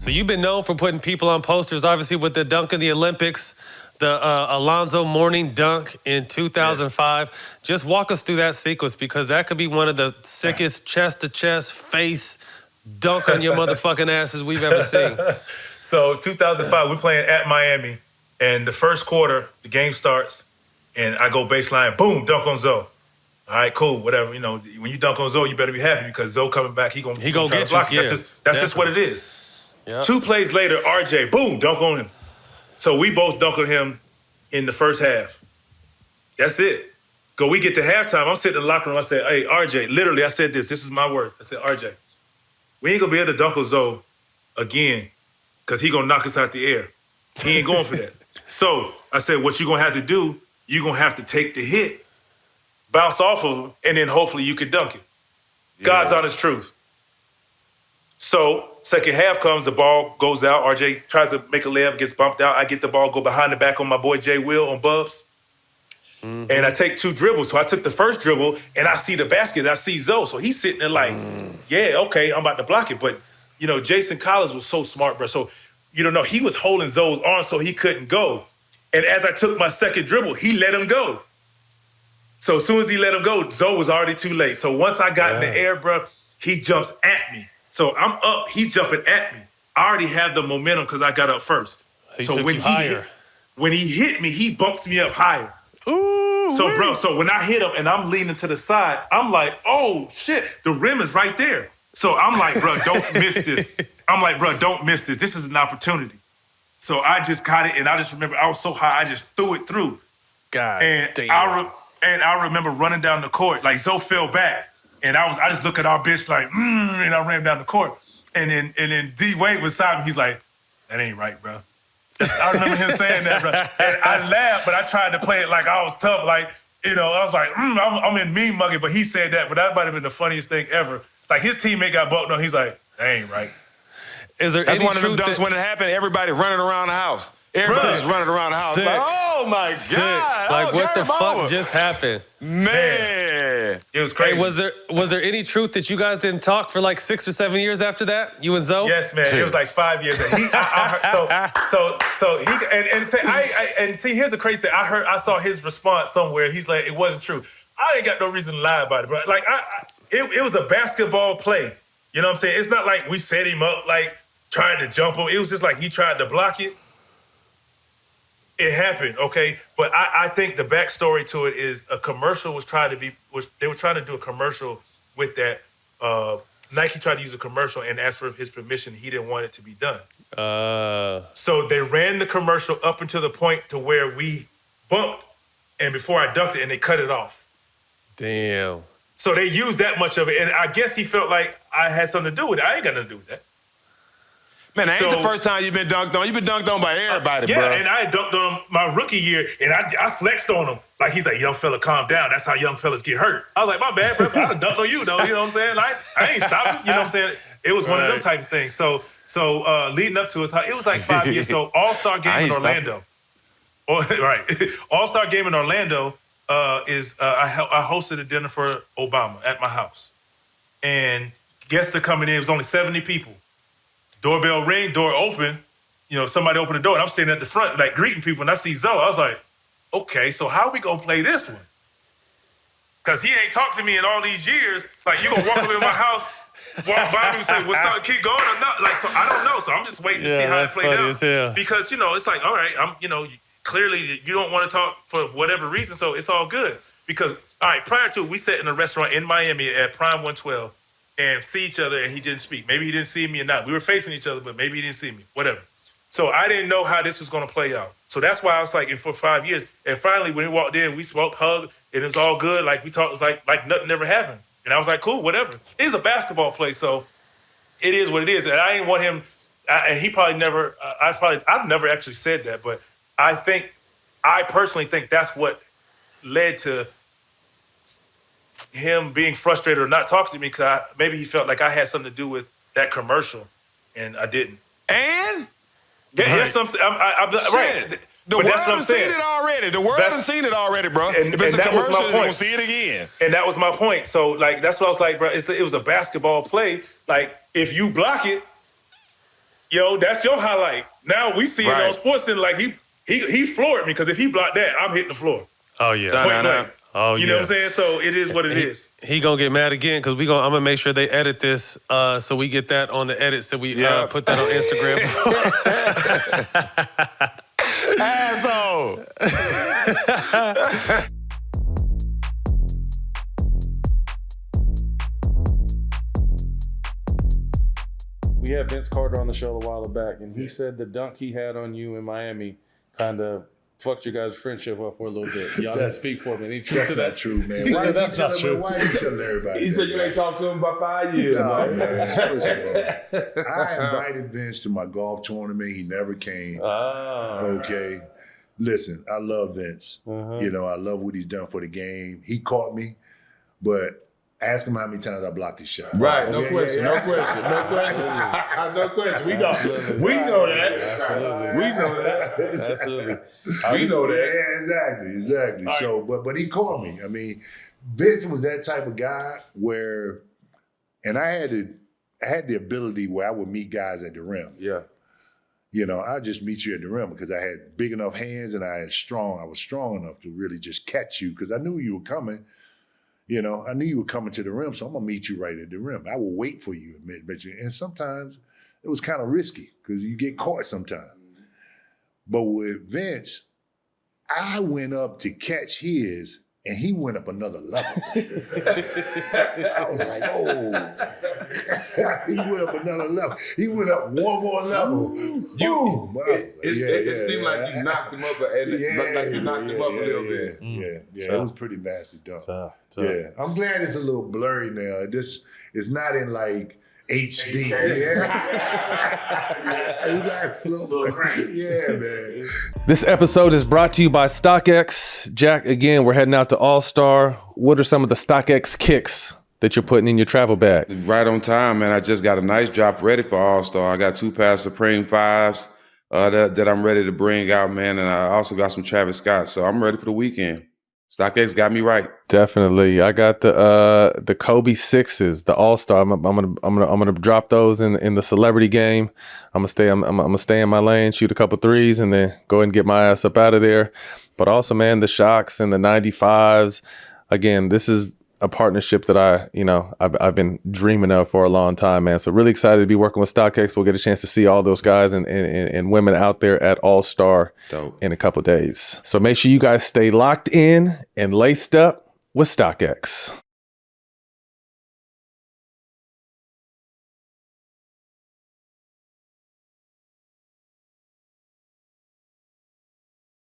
So you've been known for putting people on posters, obviously with the dunk in the Olympics, the Alonzo Mourning dunk in 2005. Yeah. Just walk us through that sequence because that could be one of the sickest chest-to-chest face dunk on your motherfucking asses we've ever seen. So 2005, we're playing at Miami, and the first quarter, the game starts, and I go baseline, boom, dunk on Zoe. All right, cool, whatever. You know, when you dunk on Zoe, you better be happy because Zoe coming back, he gonna try to block you. That's just what it is. Yep. 2 plays later, RJ, boom, dunk on him. So we both dunk on him in the first half. That's it. We get to halftime. I'm sitting in the locker room. I said, hey, RJ, literally, I said this. This is my words. I said, RJ, we ain't going to be able to dunk on Zoe again because he going to knock us out the air. He ain't going for that. So I said, what you going to have to do, you're going to have to take the hit, bounce off of him, and then hopefully you can dunk it. Yeah. God's honest truth. So second half comes, the ball goes out. RJ tries to make a layup, gets bumped out. I get the ball, go behind the back on my boy Jay Will on Bubs. Mm-hmm. And I take 2 dribbles. So I took the first dribble, and I see the basket. I see Zoe. So he's sitting there like, yeah, okay, I'm about to block it. But, you know, Jason Collins was so smart, bro. So, you don't know, he was holding Zoe's arm so he couldn't go. And as I took my second dribble, he let him go. So as soon as he let him go, Zoe was already too late. So once I got in the air, bro, he jumps at me. So I'm up, he's jumping at me. I already have the momentum because I got up first. So when he hit me, he bumps me up higher. Ooh, so, bro, so when I hit him and I'm leaning to the side, I'm like, oh, shit, the rim is right there. So I'm like, bro, don't miss this. I'm like, bro, don't miss this. This is an opportunity. So I just caught it, and I just remember I was so high, I just threw it through. God damn. I remember running down the court, like Zoe fell back. And I just look at our bitch like, and I ran down the court. And then D Wade was beside me. He's like, that ain't right, bro. I remember him saying that, bro. And I laughed, but I tried to play it like I was tough. Like, you know, I was like, I'm in mean mugging. But he said that, but that might have been the funniest thing ever. Like, his teammate got bumped on. He's like, that ain't right. That's one of them dunks when it happened. Everybody running around the house. Everybody's running around the house. Like, oh, my God. Like, what the fuck just happened? Man. It was crazy. Hey, was there any truth that you guys didn't talk for like 6 or 7 years after that? You and Zoe? Yes, man. It was like 5 years. And see, here's the crazy thing. I saw his response somewhere. He's like, it wasn't true. I ain't got no reason to lie about it, bro. Like, it was a basketball play. You know what I'm saying? It's not like we set him up, like, trying to jump him. It was just like he tried to block it. It happened, okay? But I think the backstory to it is a commercial they were trying to do a commercial with that. Nike tried to use a commercial and asked for his permission. He didn't want it to be done. So they ran the commercial up until the point to where we bumped, and before I dunked it, and they cut it off. Damn. So they used that much of it, and I guess he felt like I had something to do with it. I ain't got nothing to do with that. Man, that ain't the first time you've been dunked on. You've been dunked on by everybody, bro. Yeah, and I dunked on him my rookie year, and I flexed on him. Like, he's like, young fella, calm down. That's how young fellas get hurt. I was like, my bad, bro. I done dunked on you, though. You know what I'm saying? Like, I ain't stopping. You know what I'm saying? It was one of them type of things. So leading up to it was like 5 years. So All-Star Game in Orlando. Right. All-Star Game in Orlando is I hosted a dinner for Obama at my house. And guests are coming in. It was only 70 people. Doorbell ring, door open. You know, somebody opened the door, and I'm sitting at the front, like, greeting people, and I see Zoe. I was like, okay, so how we gonna play this one? Because he ain't talked to me in all these years. Like, you gonna walk up in my house, walk by me and say, what's up, keep going or not? Like, so I don't know. So I'm just waiting to see how it plays out. Because, you know, it's like, all right, clearly you don't want to talk for whatever reason, so it's all good. Because, all right, prior to, we sat in a restaurant in Miami at Prime 112, and see each other, and he didn't speak. Maybe he didn't see me or not. We were facing each other, but maybe he didn't see me. Whatever. So I didn't know how this was going to play out. So that's why I was like, for 5 years. And finally, when he walked in, we spoke, hugged, and it was all good. Like, we talked, it was like nothing ever happened. And I was like, cool, whatever. It is a basketball play, so it is what it is. And I didn't want him, and he probably never, I've never actually said that, but I personally think that's what led to him being frustrated or not talking to me because maybe he felt like I had something to do with that commercial, and I didn't. And? Yeah, right. Right. The world has seen it already. The world has seen it already, bro. And if it's a commercial, you're going to see it again. And that was my point. So, like, that's what I was like, bro. It was a basketball play. Like, if you block it, Yo, that's your highlight. Now we see it on SportsCenter like he floored me because if he blocked that, I'm hitting the floor. Oh yeah. Point blank. Oh, you know what I'm saying? So it is what it is. He gonna get mad again because I'm gonna make sure they edit this so we get that on the edits that we put that on Instagram. Asshole. We had Vince Carter on the show a while back, and he said the dunk he had on you in Miami kind of fucked your guys' friendship up for a little bit. Y'all didn't speak for me. That's not true, man. Why is he telling everybody? He said you ain't talked to him about 5 years. No, man. First of all, I invited Vince to my golf tournament. He never came. Okay. Listen, I love Vince. You know, I love what he's done for the game. He caught me, but ask him how many times I blocked his shot. Right, no question. We know that. We know that. Absolutely. We know that. Yeah, exactly. Right. So, but he caught me. I mean, Vince was that type of guy where, and I had the ability where I would meet guys at the rim. Yeah. You know, I just meet you at the rim because I had big enough hands and I was strong enough to really just catch you because I knew you were coming. You know, I knew you were coming to the rim, so I'm gonna meet you right at the rim. I will wait for you, and sometimes it was kind of risky because you get caught sometimes. But with Vince, I went up to catch his, and he went up another level. I was like, oh. He went up another level. He went up one more level. Boom! It seemed like you knocked him up, like you knocked him up a little bit. Yeah, it was pretty nasty dunk. Yeah, I'm glad it's a little blurry now. It's not in like HD. Yeah, man. This episode is brought to you by StockX. Jack, again, we're heading out to All-Star. What are some of the StockX kicks that you're putting in your travel bag? Right on time, man. I just got a nice drop ready for All-Star. I got 2 pairs of Supreme 5s that I'm ready to bring out, man. And I also got some Travis Scott. So I'm ready for the weekend. StockX got me right. Definitely. I got the Kobe 6s, the All-Star. I'm gonna drop those in the celebrity game. I'm gonna stay in my lane, shoot a couple threes, and then go ahead and get my ass up out of there. But also, man, the Shocks and the 95s. Again, this is a partnership that I've been dreaming of for a long time, man. So really excited to be working with StockX. We'll get a chance to see all those guys and women out there at All-Star in a couple days. So make sure you guys stay locked in and laced up with StockX.